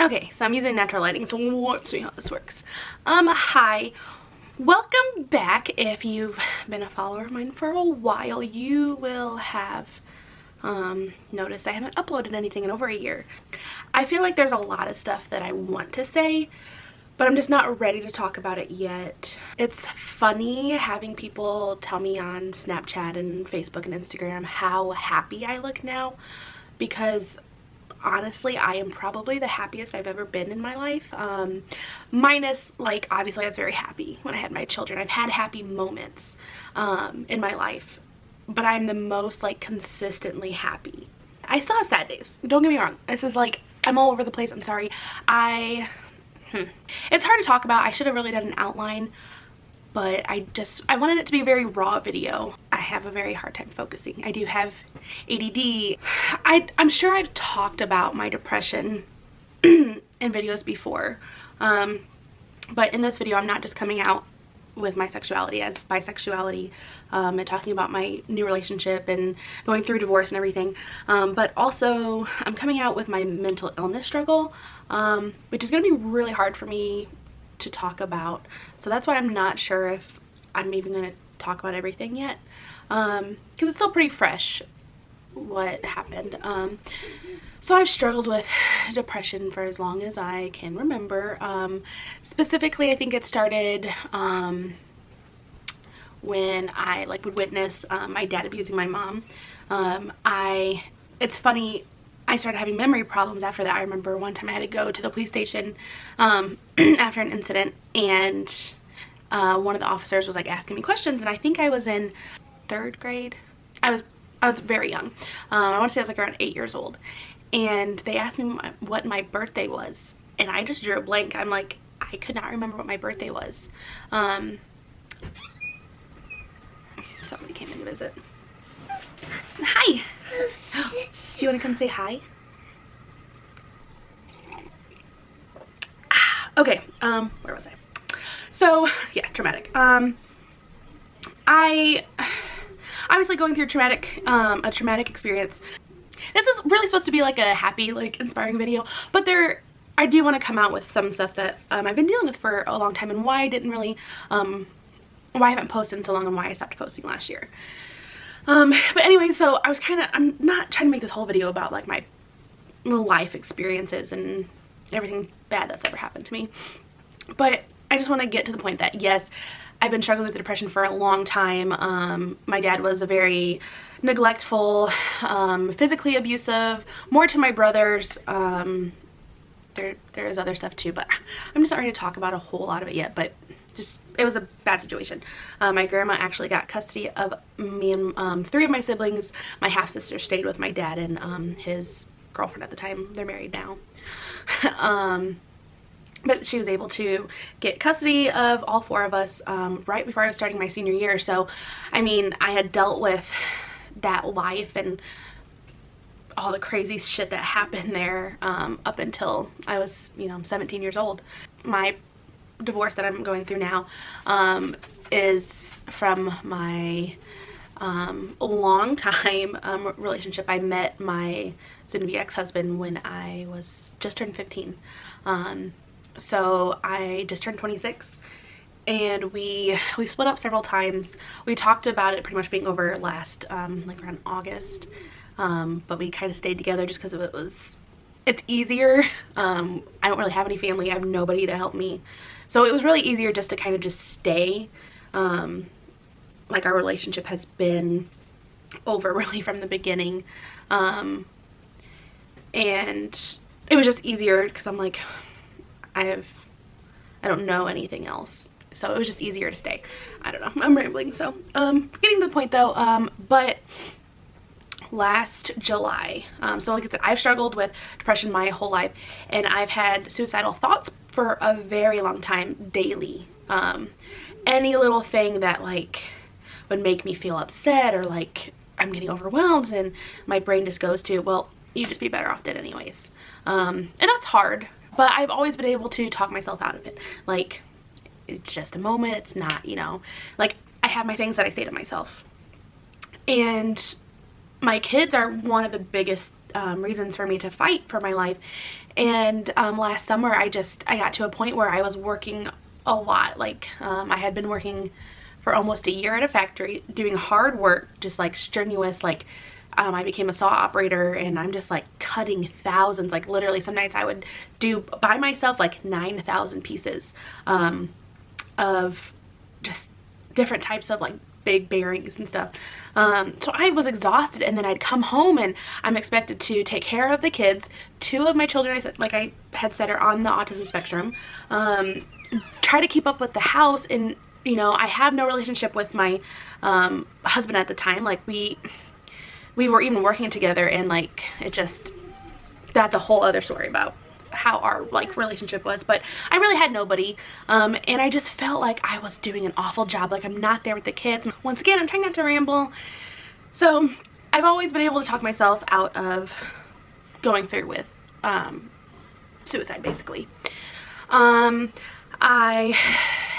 Okay, so I'm using natural lighting, so let's see how this works. Hi. Welcome back. If you've been a follower of mine for a while, you will have noticed I haven't uploaded anything in over a year. I feel like there's a lot of stuff that I want to say, but I'm just not ready to talk about it yet. It's funny having people tell me on Snapchat and Facebook and Instagram how happy I look now, because honestly, I am probably the happiest I've ever been in my life. Minus, like, obviously I was very happy when I had my children. I've had happy moments in my life, but I'm the most, like, consistently happy. I still have sad days. Don't get me wrong. This is, like, I'm all over the place. I'm sorry. It's hard to talk about. I should have really done an outline, but I wanted it to be a very raw video. I have a very hard time focusing. I do have ADD. I'm sure I've talked about my depression in videos before, but in this video I'm not just coming out with my sexuality as bisexuality and talking about my new relationship and going through divorce and everything, but also I'm coming out with my mental illness struggle, which is going to be really hard for me to talk about. So that's why I'm not sure if I'm even going to talk about everything yet, because it's still pretty fresh what happened. So I've struggled with depression for as long as I can remember. Specifically, I think it started when I would witness my dad abusing my mom. It's funny, I started having memory problems after that. I remember one time I had to go to the police station after an incident, and one of the officers was like asking me questions, and I think I was in 3rd grade. I was very young. I want to say I was like around 8 years old, and they asked me what my birthday was, and I just drew a blank. I'm like, I could not remember what my birthday was. Somebody came in to visit. Hi. Do you want to come say hi? Okay, where was I? So, yeah, traumatic. I obviously going through a traumatic experience. This is really supposed to be like a happy, like, inspiring video, but I do want to come out with some stuff that I've been dealing with for a long time, and why I didn't really, why I haven't posted in so long, and why I stopped posting last year. But anyway, so I'm not trying to make this whole video about like my life experiences and everything bad that's ever happened to me, but I just want to get to the point that yes, I've been struggling with depression for a long time. My dad was a very neglectful, physically abusive, more to my brothers. There's other stuff too, but I'm just not ready to talk about a whole lot of it yet, but it was a bad situation. My grandma actually got custody of me and 3 of my siblings. My half-sister stayed with my dad and his girlfriend at the time. They're married now. But she was able to get custody of all 4 of us right before I was starting my senior year. So, I mean, I had dealt with that life and all the crazy shit that happened there up until I was, 17 years old. My divorce that I'm going through now is from my long time relationship. I met my soon-to-be ex-husband when I was just turned 15. So I just turned 26, and we split up several times. We talked about it pretty much being over last like around August, but we kind of stayed together just because it's easier. I don't really have any family. I have nobody to help me, so it was really easier just to kind of just stay. Like, our relationship has been over really from the beginning, and it was just easier because I'm like, I don't know anything else, so it was just easier to stay. I don't know, I'm rambling. So getting to the point though, but last July, so like I said, I've struggled with depression my whole life, and I've had suicidal thoughts for a very long time, daily. Any little thing that like would make me feel upset, or like I'm getting overwhelmed, and my brain just goes to, well, you'd just be better off dead anyways. And that's hard, but I've always been able to talk myself out of it. Like, it's just a moment, it's not, like, I have my things that I say to myself. And my kids are one of the biggest reasons for me to fight for my life, And last summer I got to a point where I was working a lot. Like I had been working for almost a year at a factory doing hard work, just like strenuous, like I became a saw operator, and I'm just like cutting thousands, like literally some nights I would do by myself like 9,000 pieces of just different types of like big bearings and stuff. So I was exhausted, and then I'd come home and I'm expected to take care of the kids. Two of my children, I had said, are on the autism spectrum. Try to keep up with the house, and you know, I have no relationship with my husband at the time. Like we were even working together, and like it just, that's a whole other story about how our like relationship was. But I really had nobody, and I just felt like I was doing an awful job. Like I'm not there with the kids. Once again, I'm trying not to ramble. So I've always been able to talk myself out of going through with suicide, basically. I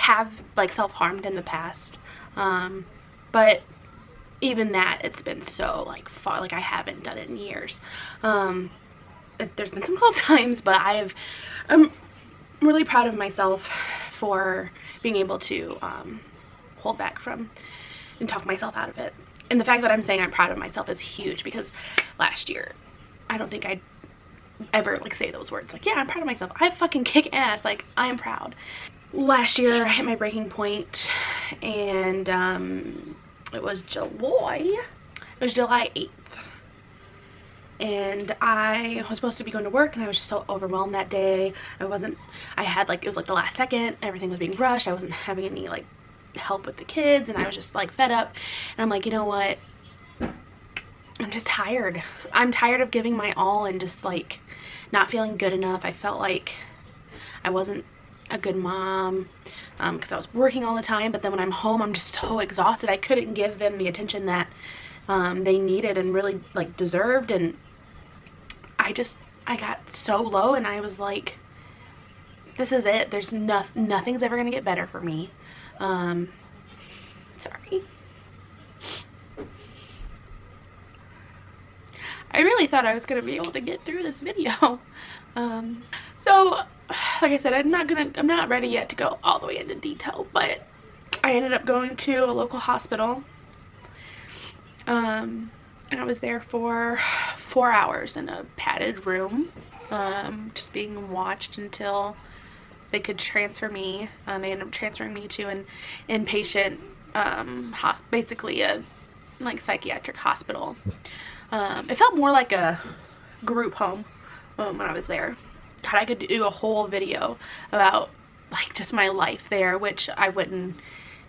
have like self-harmed in the past, but even that, it's been so like far, like I haven't done it in years. There's been some close times, but I'm really proud of myself for being able to hold back from and talk myself out of it. And the fact that I'm saying I'm proud of myself is huge, because last year I don't think I'd ever like say those words like, yeah, I'm proud of myself. I fucking kick ass. Like I am proud. Last year I hit my breaking point, and it was July 8th. And I was supposed to be going to work, and I was just so overwhelmed that day. It was like the last second, everything was being rushed. I wasn't having any like help with the kids, and I was just like fed up. And I'm like, you know what? I'm just tired. I'm tired of giving my all and just like not feeling good enough. I felt like I wasn't a good mom because I was working all the time, but then when I'm home, I'm just so exhausted. I couldn't give them the attention that they needed and really like deserved. And I got so low, and I was like, this is it. There's nothing's ever gonna get better for me. Sorry. I really thought I was gonna be able to get through this video. So like I said, I'm not ready yet to go all the way into detail, but I ended up going to a local hospital. And I was there for 4 hours in a padded room, just being watched until they could transfer me. They ended up transferring me to an inpatient, basically a like psychiatric hospital. It felt more like a group home when I was there. God, I could do a whole video about like just my life there, which I wouldn't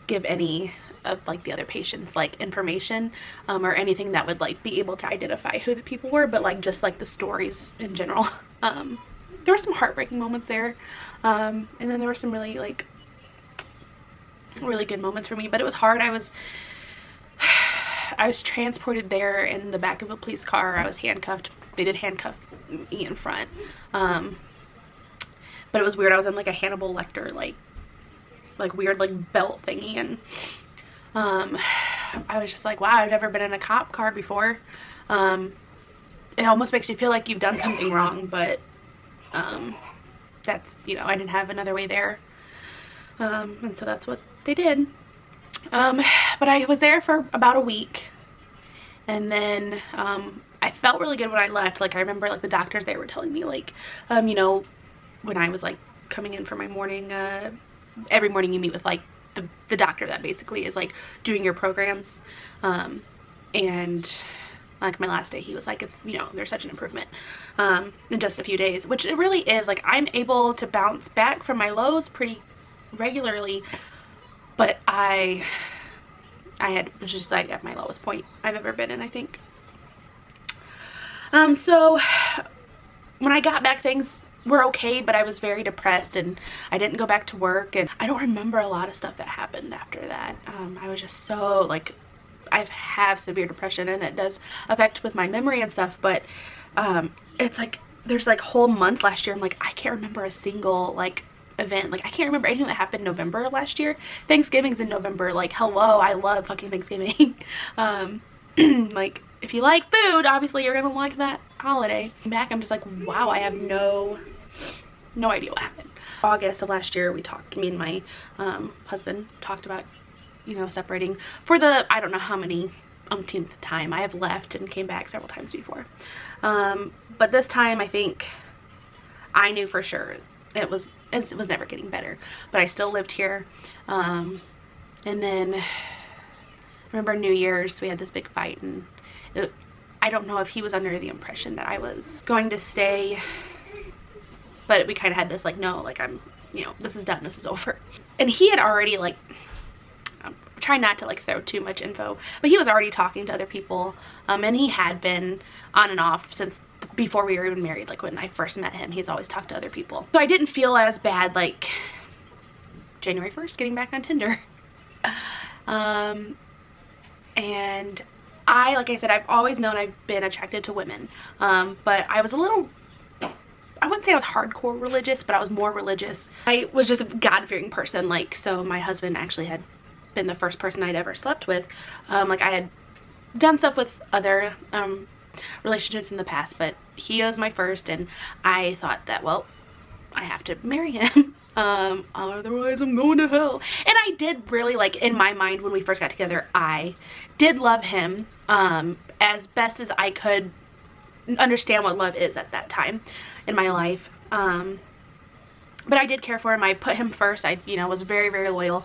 give any of like the other patients like information or anything that would like be able to identify who the people were, but like just like the stories in general. There were some heartbreaking moments there, and then there were some really like really good moments for me, but it was hard. I was transported there in the back of a police car. I was handcuffed. They did handcuff me in front, but it was weird. I was in like a Hannibal Lecter like weird like belt thingy, and I was just like, wow, I've never been in a cop car before. It almost makes you feel like you've done something wrong, but that's, you know, I didn't have another way there, and so that's what they did. But I was there for about a week, and then I felt really good when I left. Like I remember like the doctors, they were telling me like, you know, when I was like coming in for my morning, every morning you meet with like the doctor that basically is like doing your programs, and like my last day he was like, it's, you know, there's such an improvement in just a few days, which it really is. Like I'm able to bounce back from my lows pretty regularly, but I was just like at my lowest point I've ever been in, I think. So when I got back, things were okay, but I was very depressed, and I didn't go back to work, and I don't remember a lot of stuff that happened after that. I was just so like, I have severe depression, and it does affect with my memory and stuff, but it's like there's like whole months last year I'm like, I can't remember a single like event. Like I can't remember anything that happened in November last year. Thanksgiving's in November. Like hello, I love fucking Thanksgiving. Like if you like food, obviously you're gonna like that. holiday. Back, I'm just like, wow, I have no idea what happened. August of last year, we talked, me and my husband talked about, you know, separating for the, I don't know how many umpteenth time. I have left and came back several times before. But this time, I think I knew for sure it was never getting better, but I still lived here. And then I remember New Year's, we had this big fight, and I don't know if he was under the impression that I was going to stay, but we kind of had this like, no, like I'm, you know, this is done, this is over. And he had already, like, I'm trying not to like throw too much info, but he was already talking to other people, and he had been on and off since before we were even married. Like when I first met him, he's always talked to other people. So I didn't feel as bad like January 1st getting back on Tinder. And like I said, I've always known I've been attracted to women, but I was a little, I wouldn't say I was hardcore religious, but I was more religious. I was just a God-fearing person, like, so my husband actually had been the first person I'd ever slept with. Like I had done stuff with other relationships in the past, but he was my first, and I thought that, well, I have to marry him. Otherwise I'm going to hell. And I did really, like, in my mind when we first got together, I did love him as best as I could understand what love is at that time in my life. But I did care for him. I put him first. I, you know, was very, very loyal.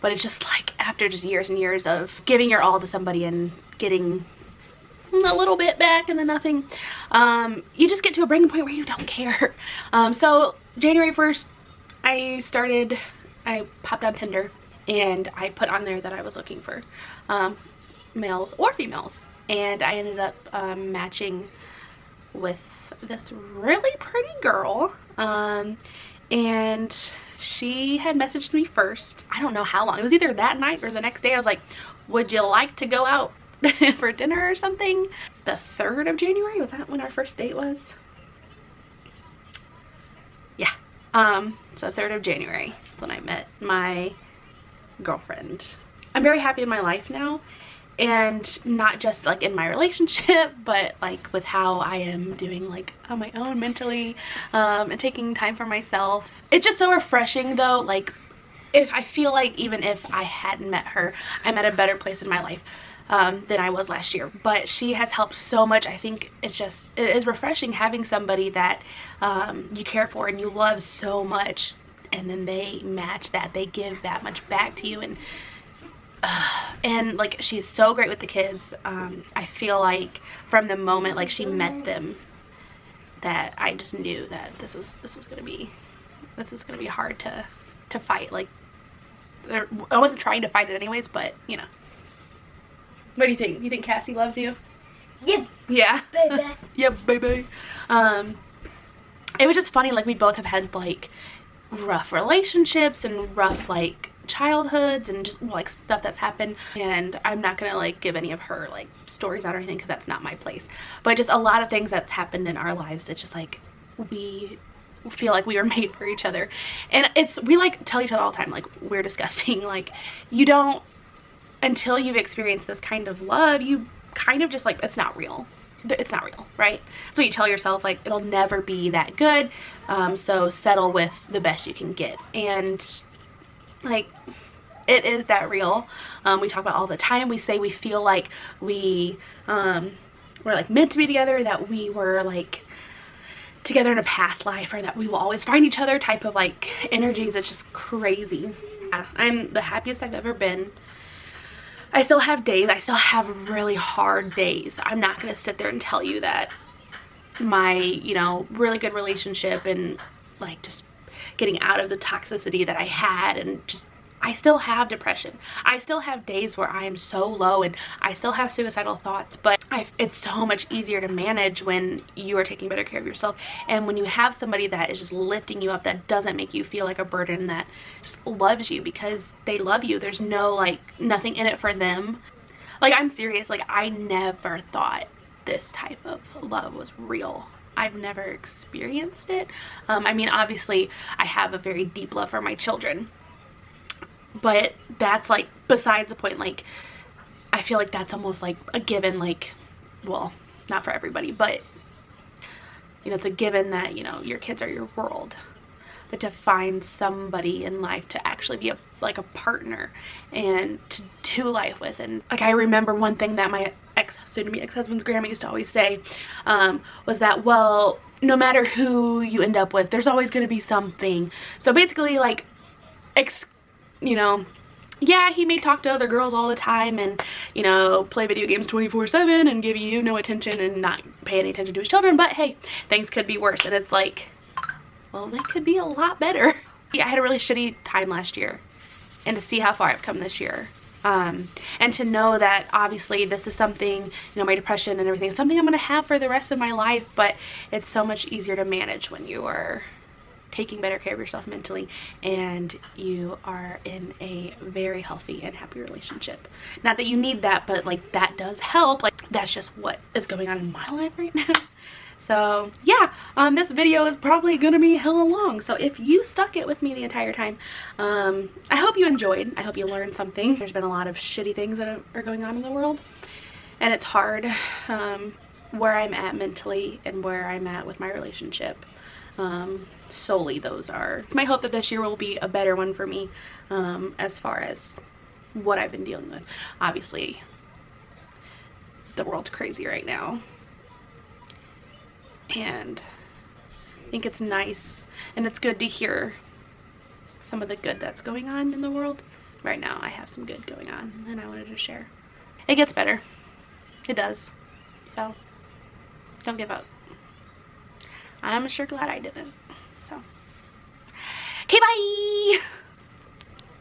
But it's just like after just years and years of giving your all to somebody and getting a little bit back and then nothing, you just get to a breaking point where you don't care. So January 1st, I popped on Tinder, and I put on there that I was looking for males or females, and I ended up matching with this really pretty girl, and she had messaged me first. I don't know how long. It was either that night or the next day. I was like, would you like to go out for dinner or something? The 3rd of January, was that when our first date was? Yeah. So 3rd of January is when I met my girlfriend. I'm very happy in my life now, and not just like in my relationship, but like with how I am doing like on my own mentally, and taking time for myself. It's just so refreshing though. Like, if I feel like even if I hadn't met her, I'm at a better place in my life than I was last year, but she has helped so much. I think it is refreshing having somebody that you care for and you love so much, and then they match that, they give that much back to you, and like, she's so great with the kids. I feel like from the moment like she met them, that I just knew that this is gonna be hard to fight. Like, I wasn't trying to fight it anyways, but you know. What do you think? You think Cassie loves you? Yep. Yeah. Baby. Yep, baby. It was just funny, like, we both have had like rough relationships and rough like childhoods and just like stuff that's happened, and I'm not gonna like give any of her like stories out or anything because that's not my place, but just a lot of things that's happened in our lives that just like we feel like we were made for each other. And we like tell each other all the time, like, we're disgusting. Like, you don't, until you've experienced this kind of love, you kind of just like, it's not real. It's not real, right? So you tell yourself like, it'll never be that good, so settle with the best you can get. And like, it is that real. We talk about all the time. We say we feel like we're like meant to be together, that we were like together in a past life, or that we will always find each other type of like energies. It's just crazy. I'm the happiest I've ever been. I still have days, I still have really hard days. I'm not gonna sit there and tell you that my, you know, really good relationship and like just getting out of the toxicity that I had, and just, I still have depression. I still have days where I am so low, and I still have suicidal thoughts, but it's so much easier to manage when you are taking better care of yourself, and when you have somebody that is just lifting you up, that doesn't make you feel like a burden, that just loves you because they love you. There's no like, nothing in it for them. Like, I'm serious, like, I never thought this type of love was real. I've never experienced it. I mean, obviously I have a very deep love for my children, but that's like besides the point. Like, I feel like that's almost like a given, like, well, not for everybody, but you know, it's a given that, you know, your kids are your world. But to find somebody in life to actually be like a partner and to do life with. And like, I remember one thing that my soon-to-be ex-husband's grandma used to always say, was that, well, no matter who you end up with, there's always going to be something. So basically, like, you know, yeah, he may talk to other girls all the time and, you know, play video games 24/7 and give you no attention and not pay any attention to his children, but hey, things could be worse. And it's like, well, they could be a lot better. Yeah, I had a really shitty time last year, and to see how far I've come this year, and to know that obviously this is something, you know, my depression and everything, something I'm gonna have for the rest of my life, but it's so much easier to manage when you are taking better care of yourself mentally and you are in a very healthy and happy relationship. Not that you need that, but like, that does help. Like, that's just what is going on in my life right now. So yeah, this video is probably gonna be hella long. So if you stuck it with me the entire time, I hope you enjoyed. I hope you learned something. There's been a lot of shitty things that are going on in the world, and it's hard, where I'm at mentally and where I'm at with my relationship. Solely those are. It's my hope that this year will be a better one for me, as far as what I've been dealing with. Obviously, the world's crazy right now. And I think it's nice and it's good to hear some of the good that's going on in the world. Right now I have some good going on and I wanted to share. It gets better. It does. So don't give up. I'm sure glad I didn't. So, okay, bye!